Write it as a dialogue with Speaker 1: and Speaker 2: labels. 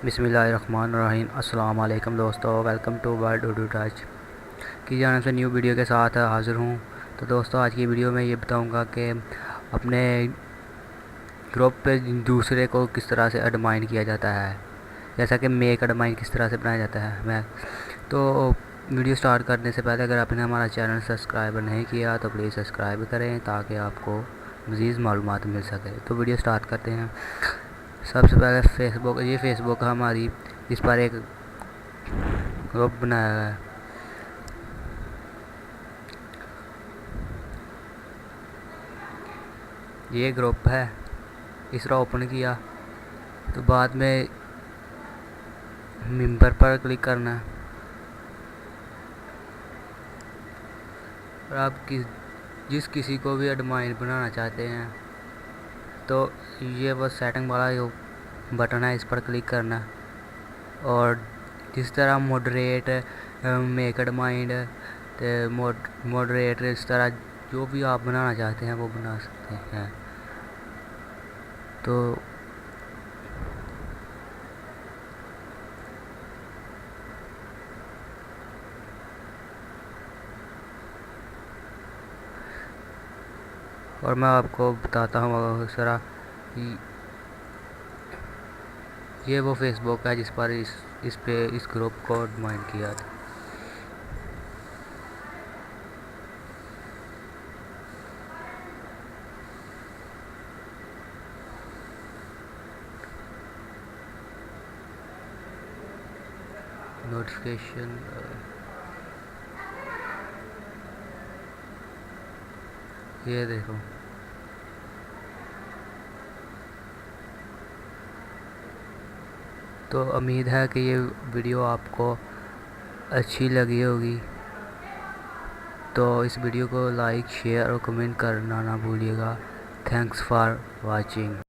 Speaker 1: बिस्मिल्लाहिर्रहमानिर्रहीम। अस्सलाम वालेकुम दोस्तों, welcome to world Urdu touch की जानिब से न्यू वीडियो के साथ हाज़िर हूँ। तो दोस्तों, आज की वीडियो में ये बताऊँगा कि अपने ग्रुप पे दूसरे को किस तरह से एडमाइन किया जाता है, जैसा कि मेक एडमाइन किस तरह से बनाया जाता है। मैं तो वीडियो स्टार्ट करने से पहले अगर आपने हमारा चैनल सब्सक्राइब नहीं किया तो प्लीज़ सब्सक्राइब करें ताकि आपको मज़ीद मालूमात मिल सके। तो वीडियो स्टार्ट करते हैं। सबसे पहले ये फेसबुक हमारी, इस पर एक ग्रुप बनाया है। ये ग्रुप है, इस तरह ओपन किया तो बाद में मेंबर पर क्लिक करना है और आप जिस किसी को भी एडमाइन बनाना चाहते हैं तो ये वो सेटिंग वाला जो बटन है इस पर क्लिक करना है। और जिस तरह मॉडरेट, मेक एडमाइन, मॉडरेट, इस तरह जो भी आप बनाना चाहते हैं वो बना सकते हैं। तो और मैं आपको बताता हूँ इस तरह ये वो फेसबुक है जिस पर इस ग्रुप को एडमाइन किया था। नोटिफिकेशन ये देखो। तो उम्मीद है कि ये वीडियो आपको अच्छी लगी होगी। तो इस वीडियो को लाइक, शेयर और कमेंट करना ना भूलिएगा। Thanks for watching.